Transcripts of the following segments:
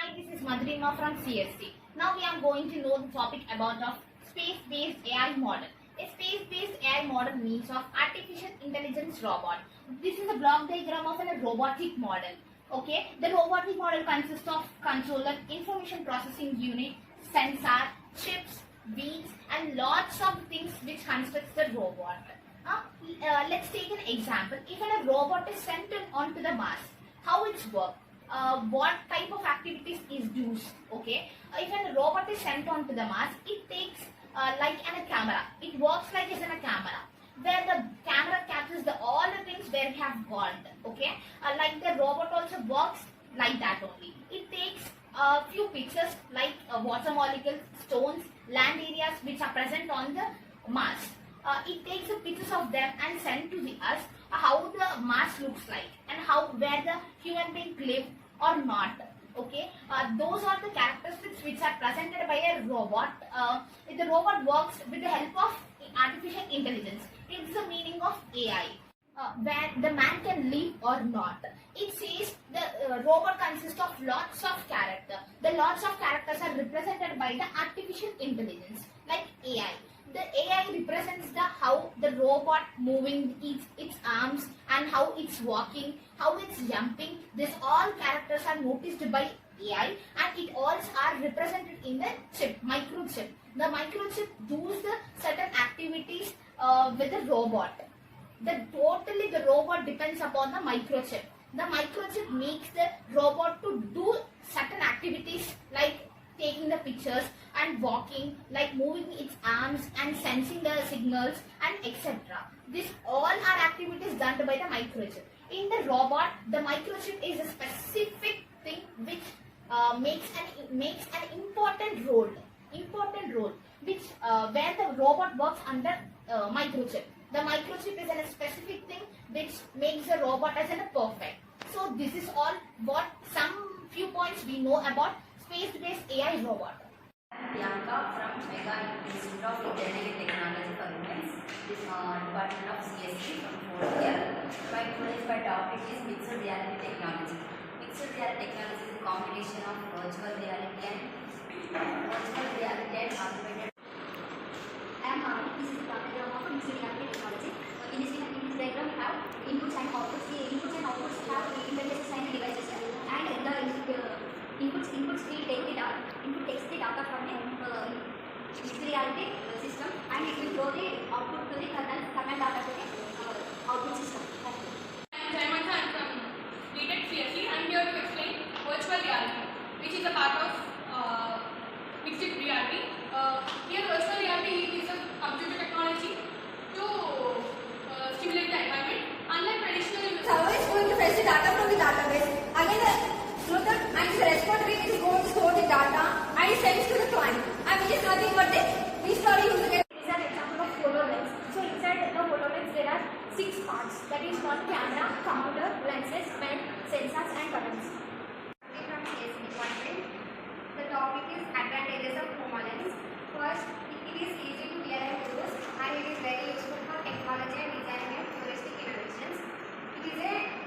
Hi, this is Madhurima from CSC. Now we are going to know the topic about of space-based AI model. A space-based AI model means of artificial intelligence robot. This is a block diagram of a robotic model. Okay, the robotic model consists of controller, information processing unit, sensor, chips, wheels, and lots of things which constructs the robot. Let's take an example. If a robot is sent onto the Mars, how it's work? What type of activities is used? Okay, if a robot is sent onto the Mars, it takes like a camera. It works like as in a camera, where the camera captures all the things where we have gone. Okay, like the robot also works like that only. It takes a few pictures like water molecules, stones, land areas which are present on the Mars. It takes the pictures of them and send to the us how the Mars looks like and how where the human being live or not. Okay, those are the characteristics which are presented by a robot. The robot works with the help of artificial intelligence. It's the meaning of AI. Where the man can live or not. It says the robot consists of lots of characters. The lots of characters are represented by the artificial intelligence like AI. The AI represents the how the robot moving its arms and how it's walking, how it's jumping. These all characters are noticed by AI and it all are represented in the chip, microchip. The microchip does the certain activities with the robot. Totally the robot depends upon the microchip. The microchip makes the robot to do certain activities like taking the pictures and walking, like moving its arms and sensing the signals and etc. These all are activities done by the microchip. In the robot, the microchip is a specific thing which makes an important role which where the robot works under microchip. The microchip is a specific thing which makes the robot as a perfect. So this is all what some few points we know about space-based AI robot. Priyanka from Mega Institute of Engineering Technology for Women, Department of CSC from 4th year. My topic is mixed reality technology. Mixed reality technology is a combination of virtual reality and augmented. I am Mari. This is the diagram of mixed reality technology. In this diagram, we have inputs and outputs. The inputs and outputs have interfaces and devices, and the inputs will take the data. Input takes the data from the mixed reality system, and it will throw the output to the kernel data to the output system. I am from MIETW. I am here to explain virtual reality, which is a part of mixed reality. Here, virtual reality is a computer technology to stimulate the environment. Unlike traditional server is going to fetch the data from the database. Again, the response bit is going to store the data and it sends to the client. And which is nothing but the restoring user. This is an example of HoloLens. So inside the HoloLens there are 6 parts. That is one camera, computer, lenses, pen, sensors and buttons. From CSC department, the topic is advantages of HoloLens. First, it is easy to wear and use, and it is very useful for technology and design and futuristic innovations. It is a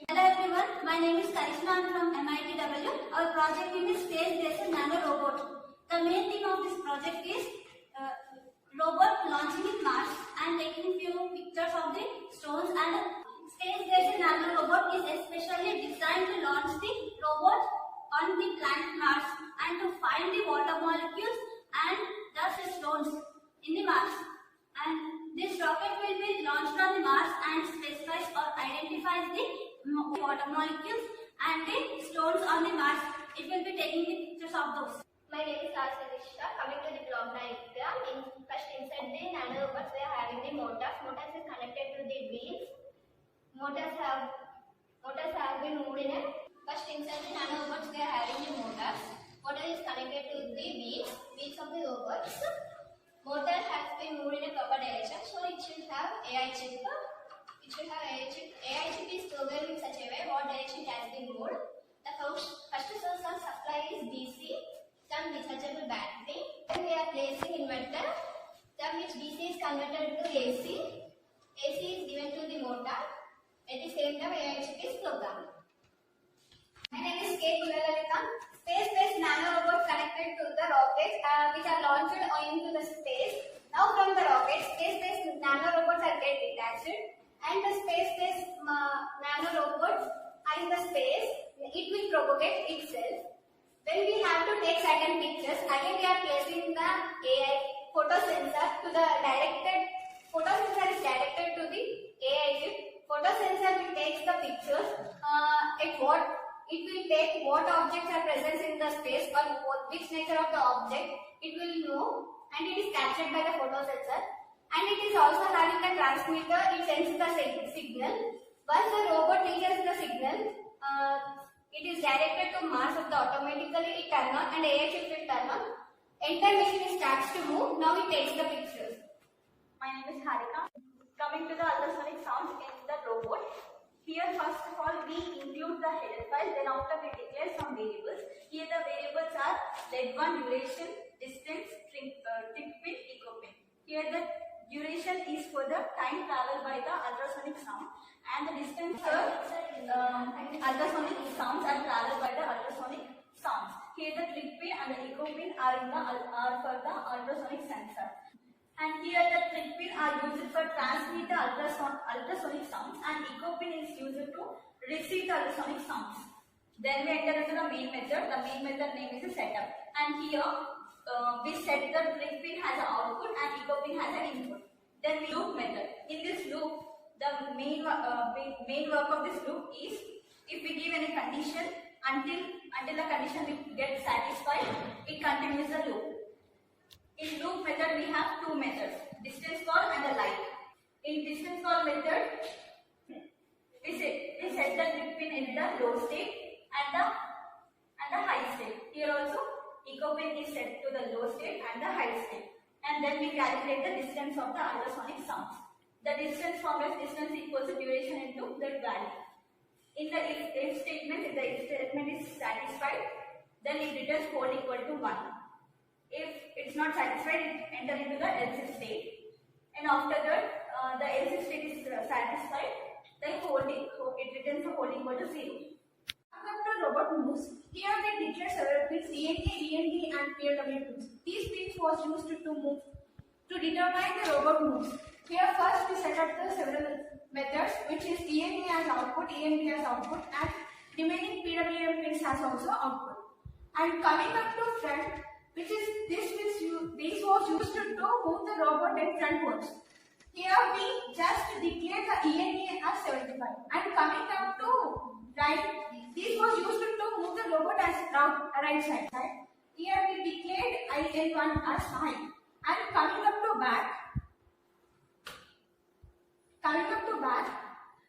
Hello everyone, my name is Karishma. I am from MIETW. Our project name is Space-Based Nano Robot. The main thing of this project is robot launching in Mars and taking few pictures of the stones, and Space-Based Nano Robot is especially designed to launch the robot on the planet Mars and to find the water molecules and dust stones in the Mars. And this rocket will be launched on the Mars and specifies or identifies the water molecules and the stones on the Mars. It will be taking the pictures of those. My name is Asarishta. Coming to the block diagram, first inside the nano robots we are having the motors. Motors is connected to the wheels. Motors have been moved in a first inside the nano robots we are having the motors. Motor is connected to the wheels of the robots. Motor has been moved in a proper direction, so it should have AI chip. which will have AI chip. AI chip is programmed in such a way what direction it has been moved. The first source of supply is DC, some rechargeable battery. Then we are placing inverter, from which DC is converted to AC. AC is given to the motor. At the same time, AI chip is programmed. My name is K. Kulalika. Space-based nano-robots connected to the rockets which are launched into the space. Now from the rocket, space-based nano-robots are get detached, and the space-based nano-robots are in the space. It will propagate itself. When we have to take certain pictures, again we are placing the AI photosensor to the directed. Photosensor is directed to the AI chip. Photosensor will take the pictures. It will take what objects are present in the space or which nature of the object. It will know, and it is captured by the photosensor. And it is also having the transmitter. It sends the signal. Once the robot reaches the signal, it is directed to Mars. Of the automatically it turn on, and AI chip will turn on. Entire machine starts to move. Now it takes the pictures. My name is Harika. Coming to the ultrasonic sounds in the robot. Here first of all we include the header file, then after we declare some variables. Here the variables are LED1 duration, distance, trip pin, echo pin. Here the duration is for the time traveled by the ultrasonic sound, and the distance for ultrasonic sounds are traveled by the ultrasonic sounds. Here the trip pin and the echo pin are for the ultrasonic sensor. And here the trip pin are used for transmit the ultrasonic sounds, and echo pin is used to receive the ultrasonic sounds. Then we enter into the main method. The main method name is a setup. And here we set the trip pin has an output and echo pin has an input. Then we loop method. In this loop, the main work of this loop is if we give any condition until the condition gets satisfied, it continues the loop. In loop method, we have two methods, distance call and the light. In distance call method, we set the trip pin in the low state and the high state. Here also, echo pin is set to the low state and the high state. And then we calculate the distance of the ultrasonic sounds. The distance formula distance equals the duration into the value. In the if statement, if the if statement is satisfied, then it returns code equal to 1. If it's not satisfied, it enters into the else state. And after that, the else state is satisfied, then it returns the code equal to 0. After robot moves, here we declare several pins END, END and PWM pins. These pins was used to determine the robot moves. Here first we set up the several methods, which is END as output, END as output, and remaining PWM pins as also output. And coming up to front, which is this was used to move the robot in frontwards. Here we just declare the END as 75. And coming up to right, this was used to move the robot as right side. Here we declared IN1 as 9. And coming up to back,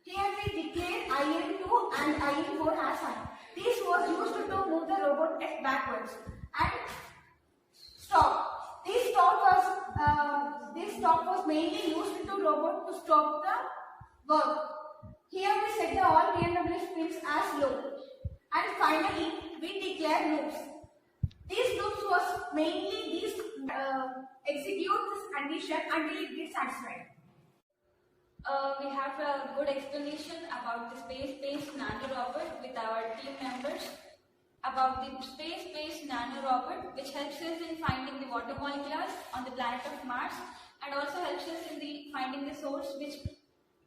here we declared IN2 and IN4 as 9. This was used to move the robot backwards. And stop. This stop was mainly used to robot to stop the work. Here we set the all PWM pins as low. And finally, we declare loops. These loops was mainly execute this condition until it gets satisfied. We have a good explanation about the space-based nanorobot with our team members. About the space-based nanorobot, which helps us in finding the water molecules on the planet of Mars, and also helps us in finding the source which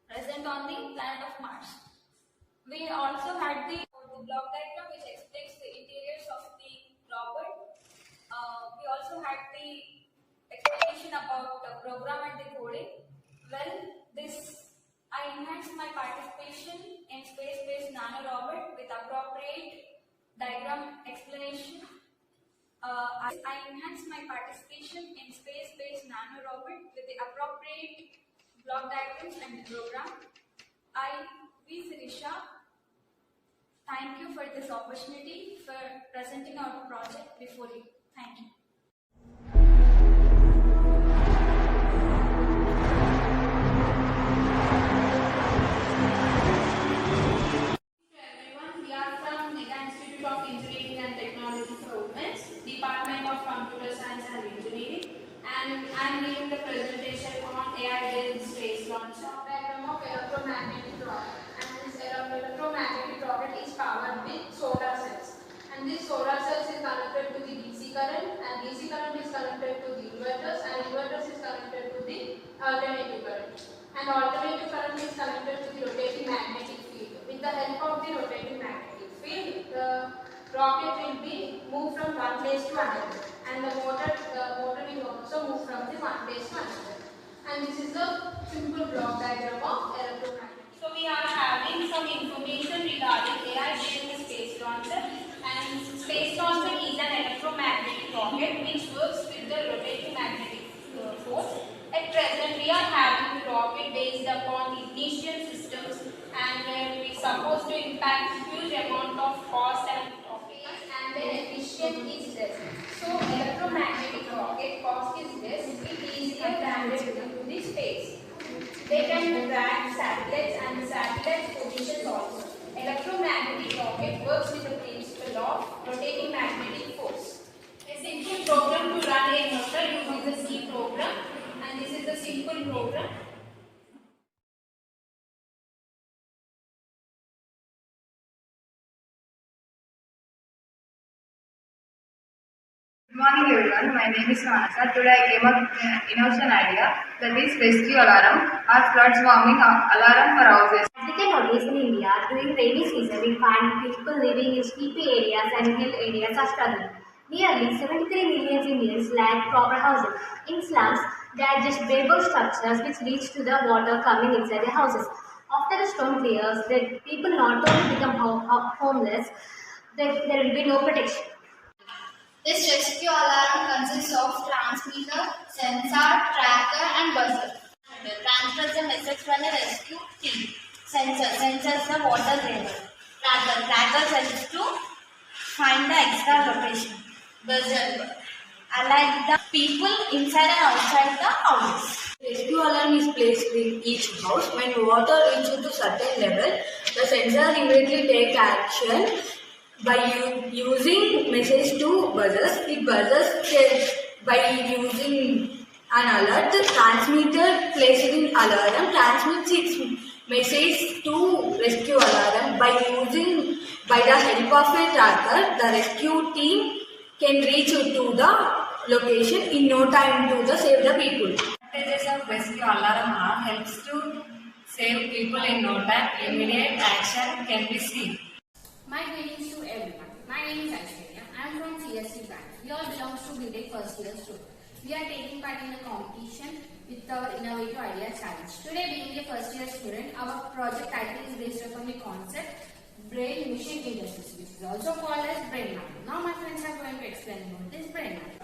present on the planet of Mars. We also had the block diagram which explains the interiors of the robot. We also had the explanation about the program and the coding. Well, I enhanced my participation in space-based nanorobot with appropriate diagram explanation. I enhanced my participation in space-based nanorobot with the appropriate block diagrams and the program. V. Sirisha, thank you for this opportunity for presenting our project before you. Thank you. giving the presentation on AI-based space launch. Diagram of electromagnetic rocket. And this electromagnetic rocket is powered with solar cells. And this solar cells is connected to the DC current, and DC current is connected to the inverters, and inverters is connected to the alternative current. And alternative current is connected to the rotating magnetic field. With the help of the rotating magnetic field, the rocket will be moved from one place to another, and the motor will also move from the one place to another. And this is the simple block diagram of electromagnetic. So we are having some information regarding AI-based space launcher. And space launcher is an electromagnetic rocket which works with the rotating magnetic force. At present, we are having the rocket based upon ignition systems, and we are supposed to impact huge amount of cost and profit, and the efficient is less. So electromagnetic rocket cost is less, it is easier landed into the space. They can track satellites and satellite positions also. Electromagnetic rocket works with the principle of rotating magnetic force. A simple program to run a motor using the C program, and this is the simple program. Good morning everyone, my name is Manasa. Today I came up with an innovation idea that is rescue alarm or flood warning alarm for houses. As we can notice in India, during rainy season, we find people living in sleepy areas and hill areas are struggling. Nearly 73 million Indians lack proper housing. In slums, there are just bare structures which leads to the water coming inside their houses. After the storm clears, the people not only become homeless, there will be no protection. This rescue alarm consists of transmitter, sensor, tracker and buzzer. Transmits the message from the rescue team. Sensor sensors the water level. Tracker helps to find the extra location. Buzzer alert the people inside and outside the house. Rescue alarm is placed in each house. When water reaches to certain level, the sensor immediately takes action. By using message to buzzers, it buzzers by using an alert. The transmitter placed in alarm transmits its message to rescue alarm. By the help of a tracker, the rescue team can reach to the location in no time to save the people. Advantages of rescue alarm are helps to save people in no time. Immediate action can be seen. My greetings to everyone. My name is Aishwarya. I am from CSC branch. We all belongs to BTech first year student. We are taking part in a competition with our Innovative Idea Challenge. Today, being a first year student, our project title is based upon the concept Brain Machine Interface, which is also called as brain mapping. Now my friends are going to explain about this brain mapping.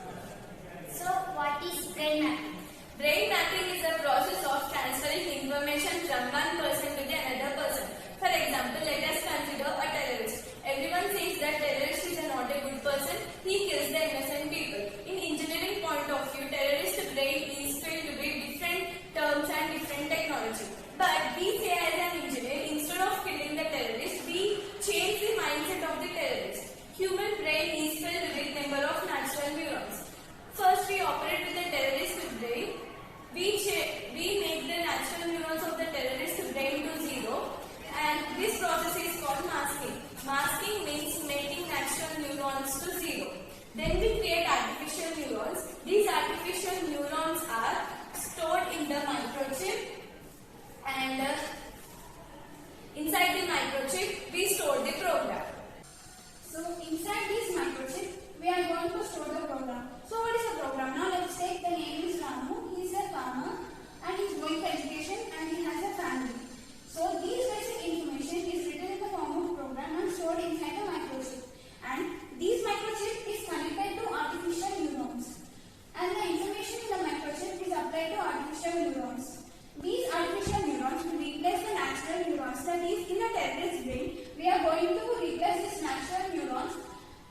So, what is brain mapping? Brain mapping is a process of transferring information from one person to the another person. For example, let us consider a terrorist. Everyone says that terrorist is not a good person. He kills the innocent people. In engineering point of view, terrorist brain is filled with different terms and different technology. But we say as an engineer, instead of killing the terrorist, we change the mindset of the terrorist. Human brain is filled with number of natural neurons. First, we operate with the terrorist brain. We make the natural neurons of the terrorist brain to zero, and this process is called masking. Masking means making natural neurons to zero. Then we create artificial neurons. These artificial neurons are stored in the microchip, and inside the microchip we store the program. So inside this microchip, we are going to store the program. So what is the program? Now let's take the name is Ramu. He is a farmer and he is going for education and he has a family. So these basic information is written in the form of program and stored inside the microchip. And this microchip is connected to artificial neurons. And the information in the microchip is applied to artificial neurons. These artificial neurons will replace the natural neurons. That is, in the terrorist brain, we are going to replace these natural neurons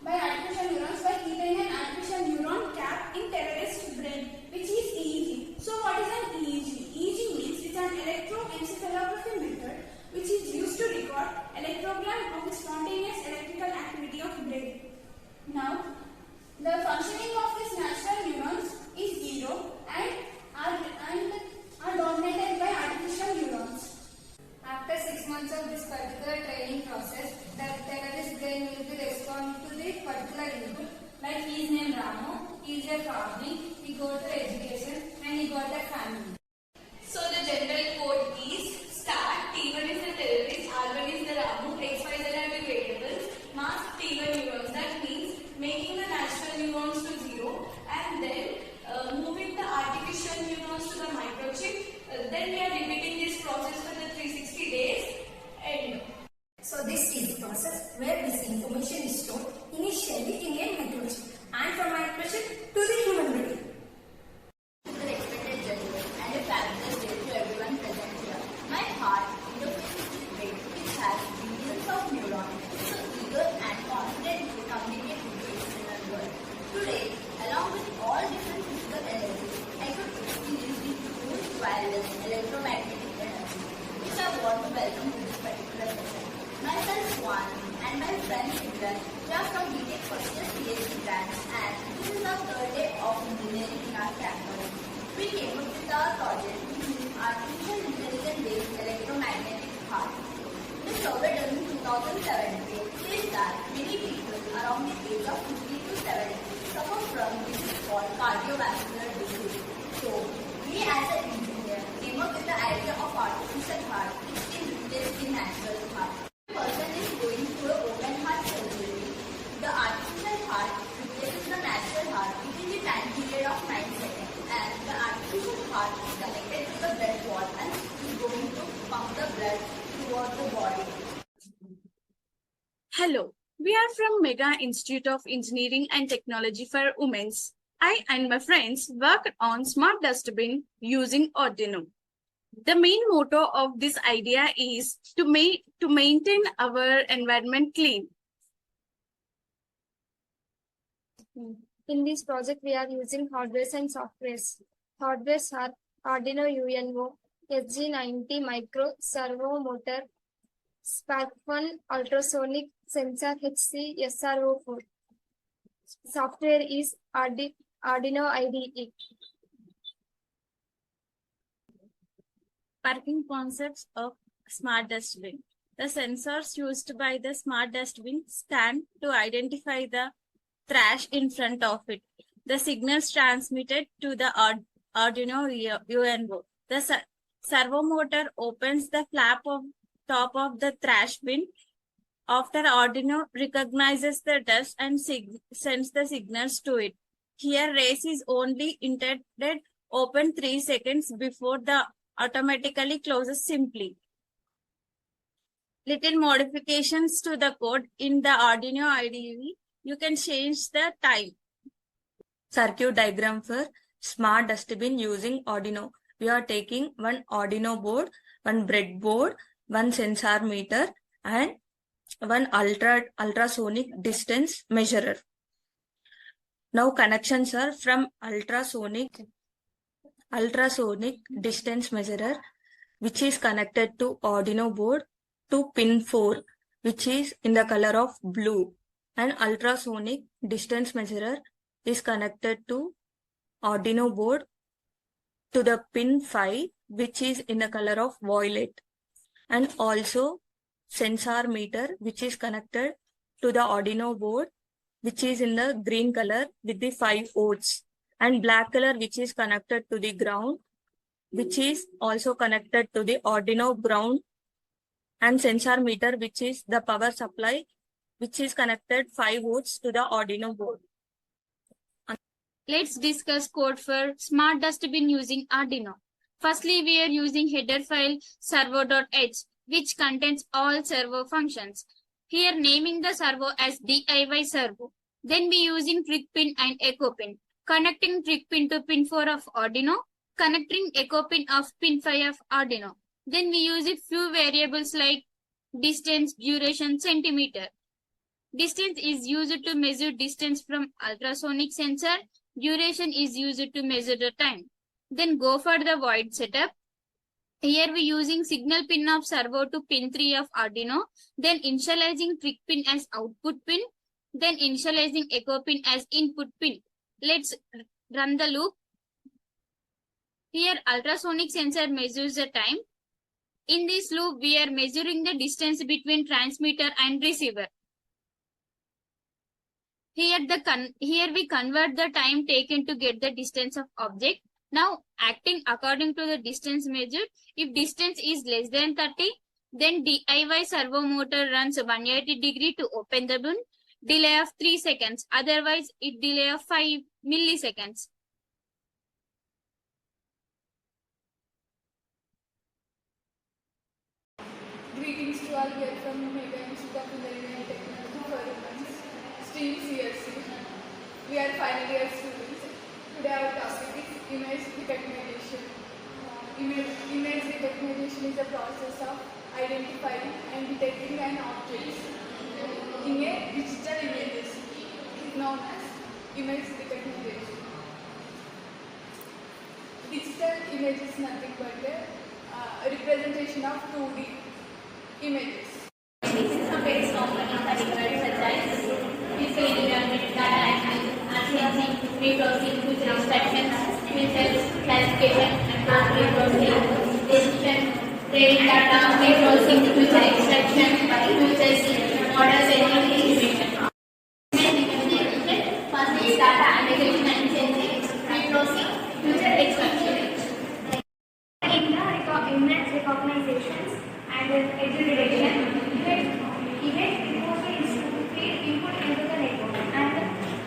by artificial neurons by keeping an artificial neuron cap in terrorist brain, which is EEG. So what is an EEG? EEG means it's an electroencephalography method which is used to record electrogram of the spontaneous electrical activity of brain. Now, the functioning of these natural neurons is zero and is a family. He got the education and he got the family. So the general code is start. T1 is the terrorist, R1 is the Ramu, XYZ are the variables. Mask T1 neurons. That means making the natural neurons to 0 and then moving the artificial neurons to the microchip. Then we are repeating this process for the 360 days. End. So this is the process where this information is stored initially in a microchip and from microchip to the human brain. The expected judgment and a fabulous day to everyone present here. My heart interfaces with brain, which has billions of neurons, so eager and confident to communicate with the external world. Today, along with all different physical energies, I could experience the huge wireless electromagnetic energy, which I want to welcome to this particular session. Myself Swan and my friend Sidran, we are from BTech first year PhD branch and this is our third day of engineering in our campus. We came up with our project using artificial intelligence-based electromagnetic heart. The survey done in 2017 says that many people around the age of 50 to 70 suffer from disease called cardiovascular disease. So, we as an engineer came up with the idea of artificial heart which is replaced in natural heart. The person is going through an open heart surgery. The artificial heart replaces the natural heart within the time period of 9 seconds and the artificial heart is connected to the blood wall and is going to pump the blood throughout the body. Hello, we are from Mega Institute of Engineering and Technology for Women's. I and my friends worked on smart dustbin using Arduino. The main motto of this idea is to maintain our environment clean. In this project, we are using hardware and software. Hardware are Arduino UNO, SG90 micro servo motor, Spark1 ultrasonic sensor HC SRO4. Software is Arduino IDE. Working concepts of smart dustbin. The sensors used by the smart dustbin scan to identify the trash in front of it. The signals transmitted to the Arduino UNO. The servo motor opens the flap of top of the trash bin. After Arduino recognizes the dust and sends the signals to it. Here race is only intended open 3 seconds before the automatically closes simply. Little modifications to the code in the Arduino IDE. You can change the time. Circuit diagram for smart dustbin using Arduino. We are taking one Arduino board, one breadboard, one sensor meter, and one ultrasonic distance measurer. Now connections are from ultrasonic distance measurer, which is connected to Arduino board, to pin 4, which is in the color of blue, and ultrasonic distance measurer is connected to Arduino board to the pin 5, which is in the color of violet, and also sensor meter, which is connected to the Arduino board, which is in the green color with the 5 volts, and black color, which is connected to the ground, which is also connected to the Arduino ground, and sensor meter, which is the power supply, which is connected 5 volts to the Arduino board. Let's discuss code for smart dustbin using Arduino. Firstly, we are using header file servo.h, which contains all servo functions. Here, naming the servo as DIY servo. Then we using trick pin and echo pin. Connecting trick pin to pin 4 of Arduino. Connecting echo pin of pin 5 of Arduino. Then we use a few variables like distance, duration, centimeter. Distance is used to measure distance from ultrasonic sensor. Duration is used to measure the time. Then go for the void setup. Here we using signal pin of servo to pin 3 of Arduino. Then initializing trick pin as output pin. Then initializing echo pin as input pin. Let's run the loop. Here ultrasonic sensor measures the time. In this loop, we are measuring the distance between transmitter and receiver. Here we convert the time taken to get the distance of object. Now acting according to the distance measured, if distance is less than 30, then DIY servo motor runs 180 degree to open the bin, delay of 3 seconds. Otherwise, it delay of 5 milliseconds. Greetings to all here from MIETW Technology for Women's Stream CSC. We are final year students. Today our topic is image recognition. Image recognition is a process of identifying and detecting an object in a digital images. It is known as image recognition. Digital image is nothing but a representation of 2D images. Some basic components are required such as physical data accessing, reprocessing, future extraction, features, classification, and reprocessing, decision, training data, reprocessing, future extraction, futures, models, and information. First is data aggregation and sensing, reprocessing, future extraction. In the image recognitions and edge detection, image removal is to feed input into the network, and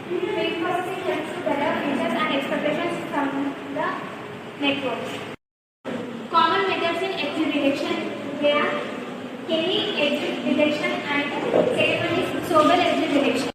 feed processing helps to gather features and expectations from the network. Common methods in edge detection, they are K edge detection and second one is sober edge detection.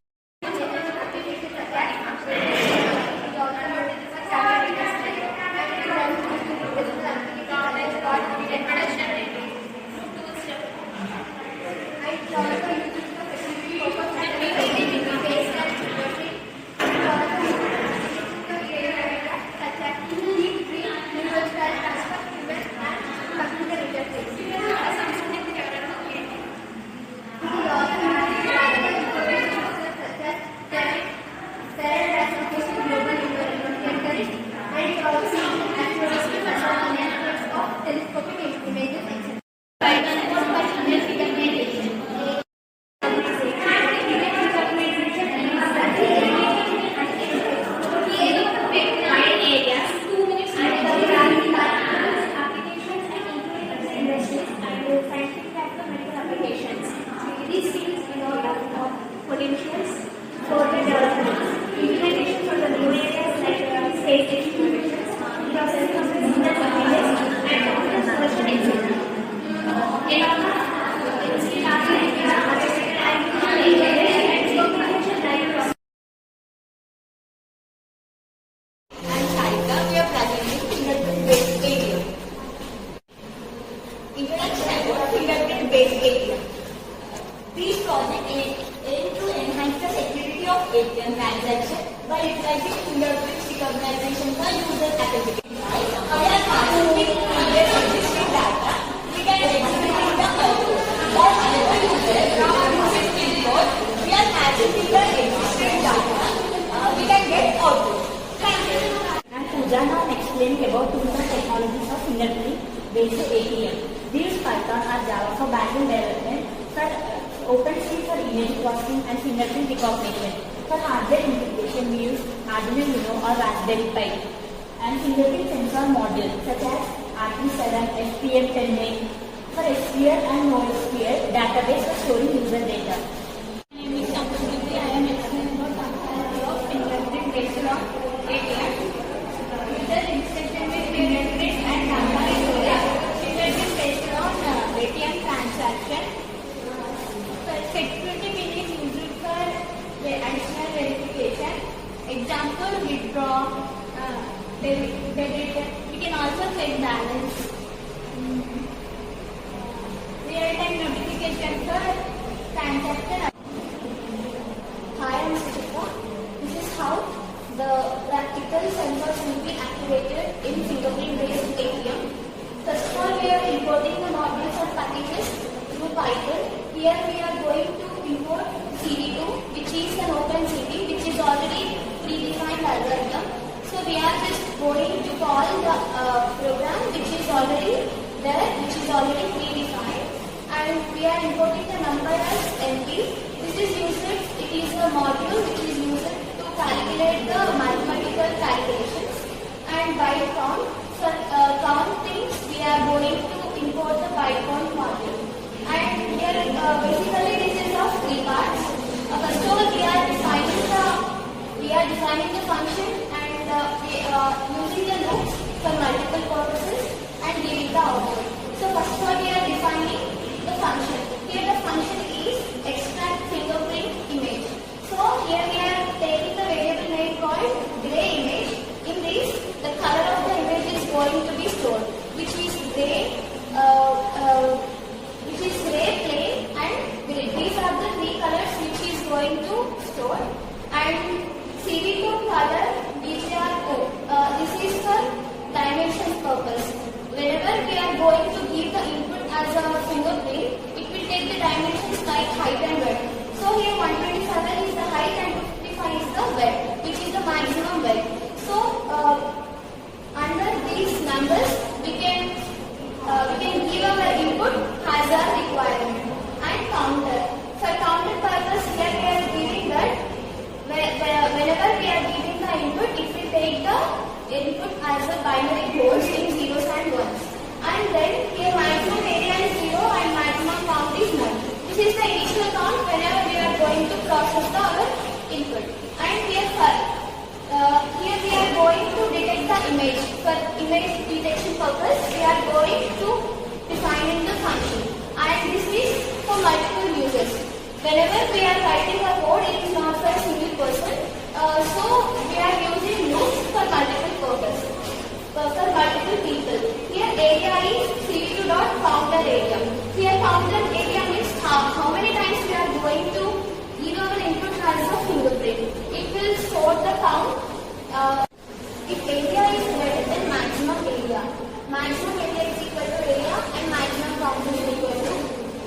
About different technologies of fingerprint-based ATM. These Python or Java for backend development, for OpenSea for image processing and fingerprint recognition. For hardware integration, we use Arduino Uno or Raspberry Pi. And fingerprint sensor modules such as RP7, SPM10, for SQL and NoSQL database for storing user data. My name is Samsuditi. I am explaining about the of fingerprint based on ATM. Instruction with fingerprint and number storage. Fingerprint based on ATM transaction. Security pin is used for the additional verification. Example, withdraw, debit. We can also check balance. Real-time notification for transaction. Hi, I'm Suchita. This is how the practical sensors will be activated in fingerprint-based ATM. First of all, we are importing the modules and packages through Python. Here we are going to import CD2, which is an open CD, which is already predefined algorithm. So we are just going to call the program which is already there, which is already predefined, and we are importing the number as MP. This is used. It is a module which is used calculate the mathematical calculations, and byte count. For count things, we are going to import the byte count module. And here, basically, this is of three parts. First of all, we are defining the function, and using the loops for multiple purposes and giving the output. So first of all, we are defining the function. Here the function is extract fingerprint image. So here we are taking the variable name called gray image. In this, the color of the image is going to be stored, which is gray, plain, and green. These are the three colors which is going to store. And CV2 color, which are this is for dimension purpose. Whenever we are going to give the input as a fingerprint, it will take the dimensions like height and width. So here 127 is the height and 55 is the width, which is the maximum width. So under these numbers, we can give our input as a requirement. And counter. For counter purpose, here we are giving that whenever we are giving the input, it will take the input as a binary codes in zeros and ones. And then here maximum area is 0 and maximum count is none. This is the initial count whenever we are going to process our input. And here we are going to detect the image. For image detection purpose, we are going to defining the function. And this is for multiple users. Whenever we are writing a code, it is not for a single person. So we are using loops for multiple purpose, for multiple people. Here area is CV2.counter area. Here counter area means how many times we are going to give our input as a fingerprint. It will store the count. If area is greater than maximum area is equal to area and maximum count is equal to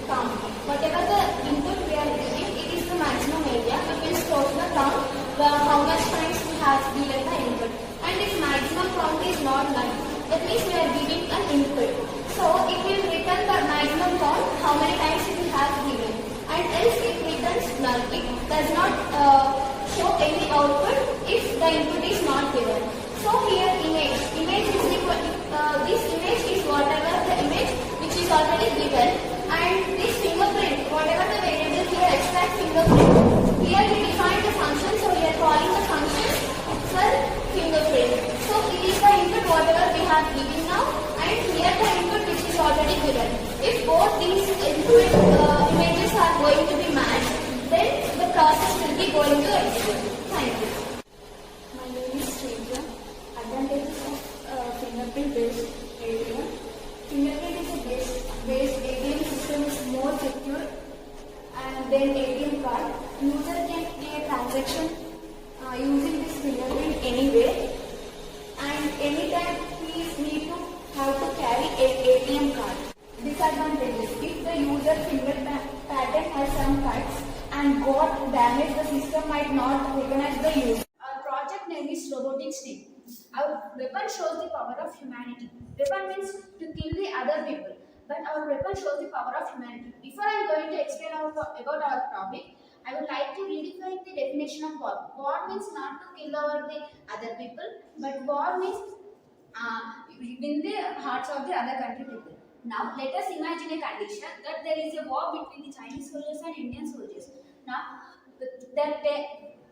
count. Whatever the input we are giving, it is the maximum area. It will store the count, how much times we have given the input. And if maximum count is not null, that means we are giving an input. So it will return the maximum count, how many times it will have given. And else it returns null. It does not show any output if the input is not given. So here image is equal. This image is whatever the image which is already given. And this fingerprint, whatever the variable here, extract fingerprint, here we define the function, so we are calling the function for fingerprint. So it is the input whatever we have given now, and here the input which is already given. If both these input images are going to be matched, then the process will be going to execute. Thank you. My name is Sridhar. Advantages of fingerprint-based ATM. Fingerprint is a based ATM system is more secure than ATM card. User can pay a transaction using this fingerprint anywhere, and anytime he need to have to carry an ATM card. Disadvantages: if the user finger pattern has some cuts and got damaged, the system might not recognize the user. Our project name is Robotics Team. Our weapon shows the power of humanity. Weapon means to kill the other people, but our weapon shows the power of humanity. Before I am going to explain about our topic, I would like to redefine the definition of war. War means not to kill the other people, but war means win the hearts of the other country people. Now, let us imagine a condition that there is a war between the Chinese soldiers and Indian soldiers. Now,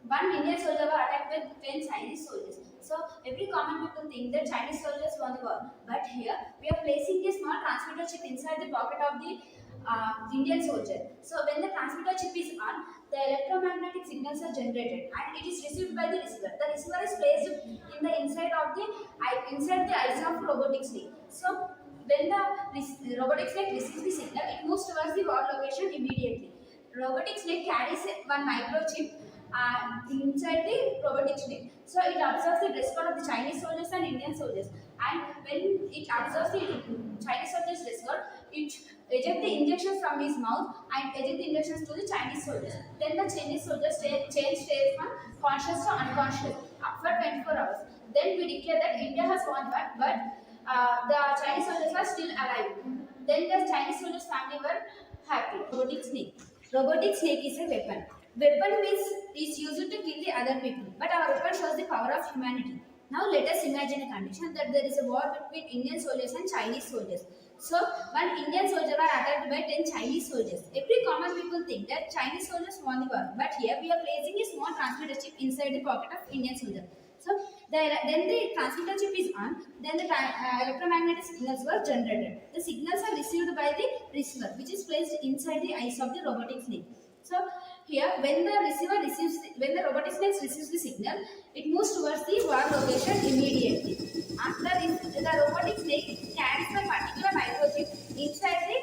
one Indian soldier was attacked by 10 Chinese soldiers. So, every common people think that Chinese soldiers won the war. But here, we are placing a small transmitter chip inside the pocket of the Indian soldier. So, when the transmitter chip is on, the electromagnetic signals are generated and it is received by the receiver. The receiver is placed in the inside the eyes of robotics link. So, when the robotics link receives the signal, it moves towards the war location immediately. Robotics link carries one microchip inside the robotics link. So it observes the dress code of the Chinese soldiers and Indian soldiers. And when it observes the Chinese soldiers' dress code, it ejects the injections from his mouth and ejects the injections to the Chinese soldiers. Then the Chinese soldiers change state from conscious to unconscious for 24 hours. Then we declare that India has won that, but the Chinese soldiers are still alive. Then the Chinese soldiers' family were happy. Robotic snake. Robotic snake is a weapon. Weapon is used to kill the other people, but our weapon shows the power of humanity. Now let us imagine a condition that there is a war between Indian soldiers and Chinese soldiers. So one Indian soldier was attacked by 10 Chinese soldiers. Every common people think that Chinese soldiers won the war, but here we are placing a small transmitter chip inside the pocket of Indian soldier. So then the transmitter chip is on, then the electromagnetic signals were generated. The signals are received by the receiver, which is placed inside the eyes of the robotic snake. So here, when the robotic snake receives the signal, it moves towards the war location immediately. After the robotic snake carries the particular microchip inside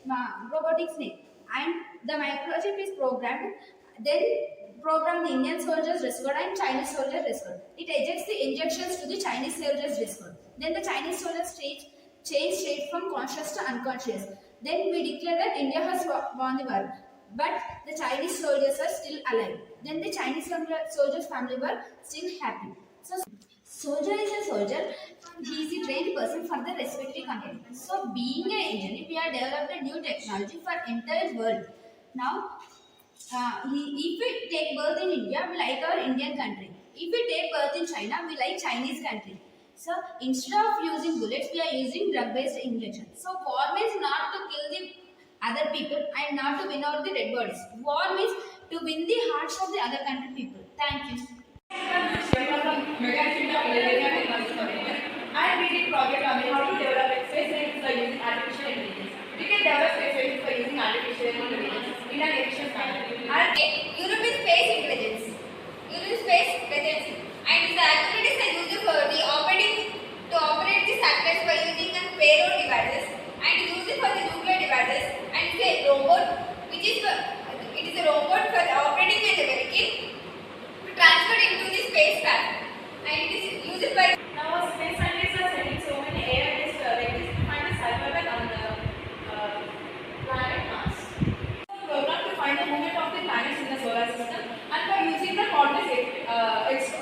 the robotic snake, and the microchip is programmed. Then program the Indian soldiers wristward and Chinese soldiers wristward. It ejects the injections to the Chinese soldiers wristward. Then the Chinese soldiers change state from conscious to unconscious. Then we declare that India has won the war, but the Chinese soldiers are still alive. Then the Chinese soldiers' family were still happy. So soldier is a soldier. He is a trained person for the respective country. So being an engineer, we have developed a new technology for entire world. Now, if we take birth in India, we like our Indian country. If we take birth in China, we like Chinese country. So instead of using bullets, we are using drug-based injection. So war means not to kill the other people and not to win out the dead bodies. War means to win the hearts of the other country people. Thank you. And we did project on how to develop space science by using artificial intelligence. We can develop space science by using artificial intelligence in an efficient manner. And Europe is space intelligence. Europe is space intelligence. And its activities are used for the operate the satellites by using payload devices, and used for the nuclear devices. And it's a robot, it is a robot for operating as a vehicle transferred into the spacecraft, and it is used by. Now, space scientists are sending so many AI-based vehicles to find the survival on the planet Mars. The program to find the movement of the planets in the solar system, and by using the coordinates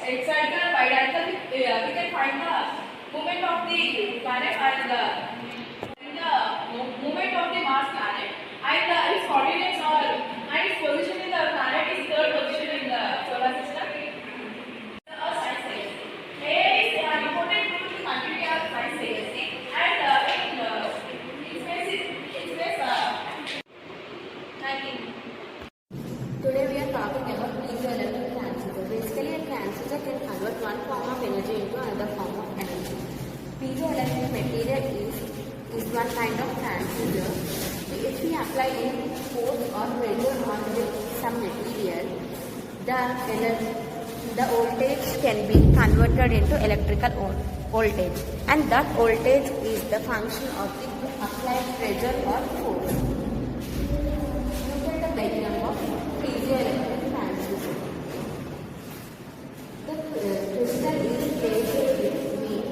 excited and bidirectional, we can find the movement of the planet and the movement of the Mars planet, and its coordinates are, and its position in the planet is third position in the solar system. Science science. AI is an important tool to continue our science science, and in space. Today we are talking about piezoelectric transducer. Basically, a transducer can convert one form of energy into another form of energy. Piezoelectric material is one kind of transducer. If we apply any force or pressure on some material, the voltage can be converted into electrical voltage, and that voltage is the function of the applied pressure or force. Look at the diagram of piezoelectric transducer. The crystal is placed between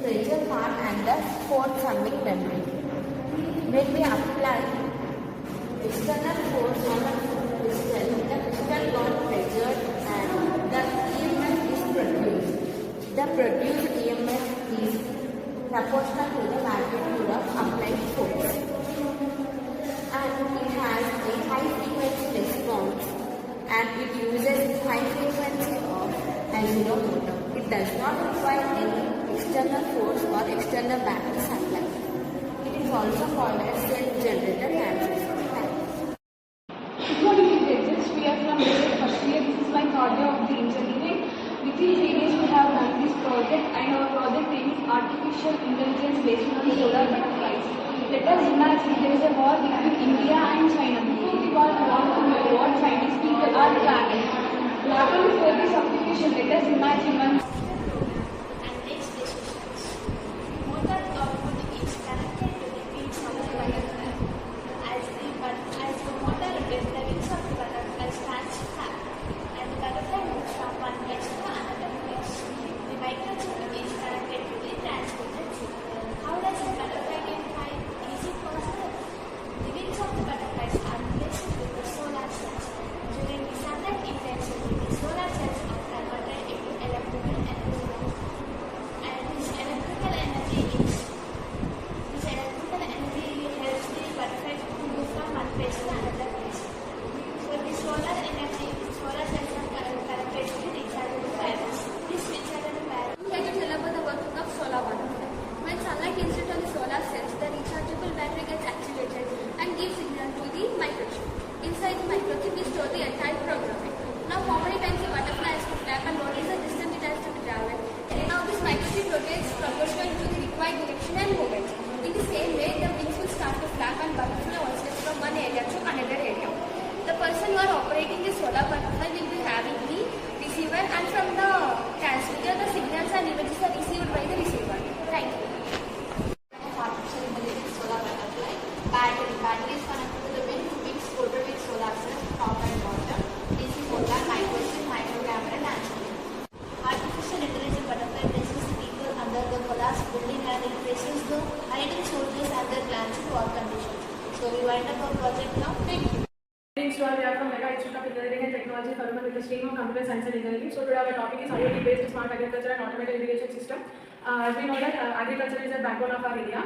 pressure part and the force summing membrane. When we apply external force on the crystal got pressured and the EMF is produced. The produced EMF is proportional to the magnitude of applied force, and it has a high frequency response, and it uses high frequency of azimuth motor. It does not require any external force or external battery supply. It is also called as self-generated transducer. Good morning, students. We are from first year. This is my third year of the engineering. Within 3 days, we have done this project, and our project name is Artificial Intelligence based on solar butterflies. Let us imagine there is a war between India and China. Before the war, we want to know what Chinese people are planning. Not only for this application, let us imagine one. During the sunlight intensity, the solar cells are converted into electrical wind up our project now. Thank you. We are from Mega Institute of Engineering and Technology, Faruman, with the stream of Computer Science and Engineering. So today our topic is IoT-based smart agriculture and automated irrigation system. As we know that agriculture is the backbone of our area.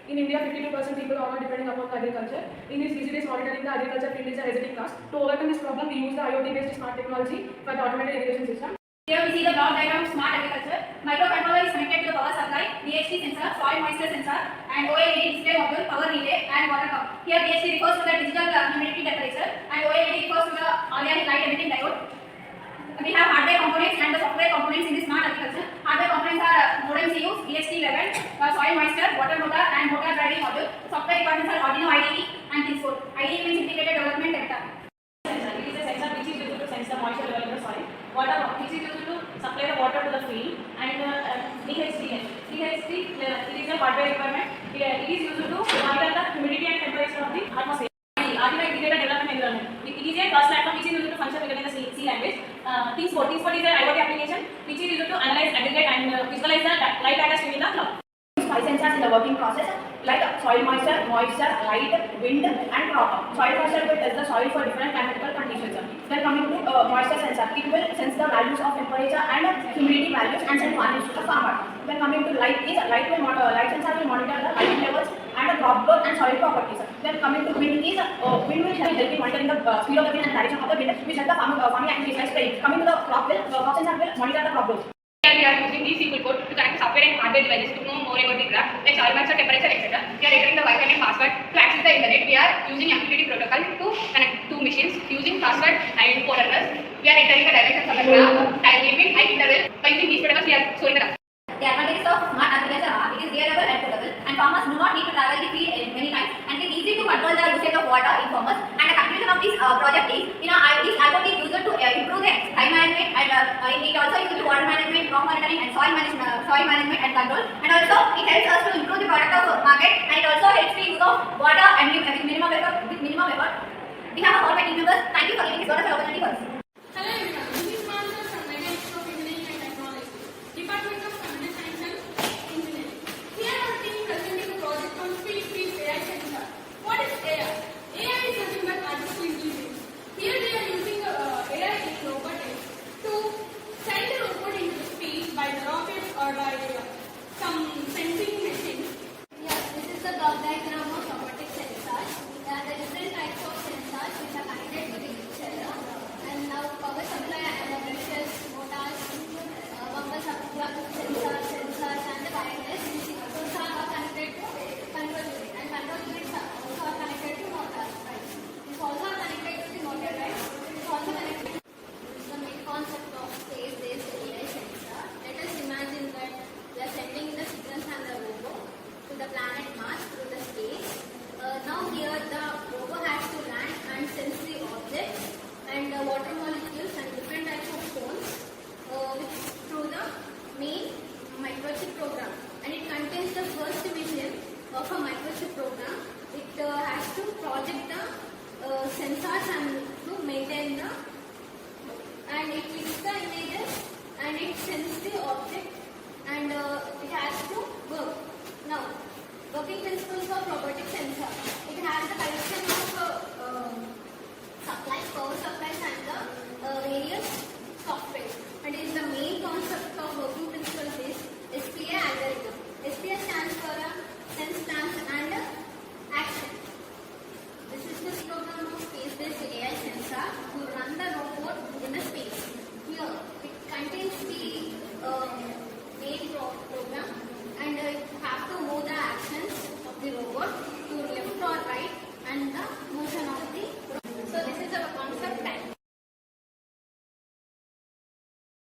In India, 52% people are depending upon agriculture. In this these days monitoring the agriculture field is a hesitant task. To overcome this problem, we use the IoT-based smart technology for the automated irrigation system. Here we see the block diagram of smart agriculture. Microcontroller is connected to the power supply, DHT sensor, soil moisture sensor, and OLED display module, power relay, and water pump. Here DHT refers to the digital humidity temperature, and OLED refers to the organic light emitting diode. We have hardware components and the software components in this smart agriculture. Hardware components are modem CUs, DHT11, soil moisture, water motor, and motor driving module. Software requirements are Arduino IDE and Things4. IDE means integrated development data. It is a sensor which is used to sense the moisture level in the soil. Water pump, which is used to supply the water to the field, and DHT it is a hardware requirement. It is used to monitor the humidity and temperature of the atmosphere. Arduino integrated development environment. It is a cross platform which is used to function within the C language. Things4 is an IoT application which is used to analyze, aggregate, and visualize the light data stream in the cloud. 5 sensors in the working process like soil moisture, light, wind, and crop. Soil moisture will test the soil for different climatical conditions. Then coming to moisture sensor, it will sense the values of temperature and humidity values and send warnings to the farmer. Then coming to light light sensor will monitor the light levels and the crop growth and soil properties. Then coming to wind wind will help in monitoring the speed of the wind and direction of the wind, which help the farming activities like spraying. Coming to the crop sensor will monitor the crop growth. We are using the SQL code to connect the software and hardware devices to know more about the graph, like soil moisture, temperature, etc. We are entering the Wi-Fi and password to access the internet. We are using MQTT protocol to connect two machines using password and phone address. We are entering the directions of the graph, time limit, and interval. By using these protocols, we are storing the graph. The advantages of smart agriculture are it is reliable and portable, and farmers do not need to travel the field many times, and it is easy to control the usage of water in farmers. And the conclusion of this project is, this IoT is used to improve the time management, and it also used to water management, crop monitoring, and soil management and control. And also it helps us to improve the product of market, and it also helps the use of water and with minimum effort. We have all my team members. Thank you for giving this wonderful opportunity for us. Hello everyone, this is Mansa from Mega Institute of Engineering and Technology, Department of Computer Science and Engineering. Here our team presenting a project on space-based AI sensor. What is AI? AI is nothing but artificial intelligence. Here we are using AI in robotics to send the robot into space by the rockets or by some sensing machine. Yes, this is the block diagram of robotic sensors. There are the different types of sensors which are connected to each other. And now power supply and brushes, motors, bumper supply, sensors and the wireless. Those are connected to control unit, and control units are also connected to motors. Right? It's also connected to the motor, right? It's also connected. This is the main concept of space-based AI sensor. Let us imagine that we are sending the signals and the robot to the planet Mars through the space. Now here the robot has to land and sense the objects and the water molecules and different types of stones through the main microchip program. And it contains the first division of a microchip program. It has to project the sensors and to maintain the, and it clicks the images and it sends the object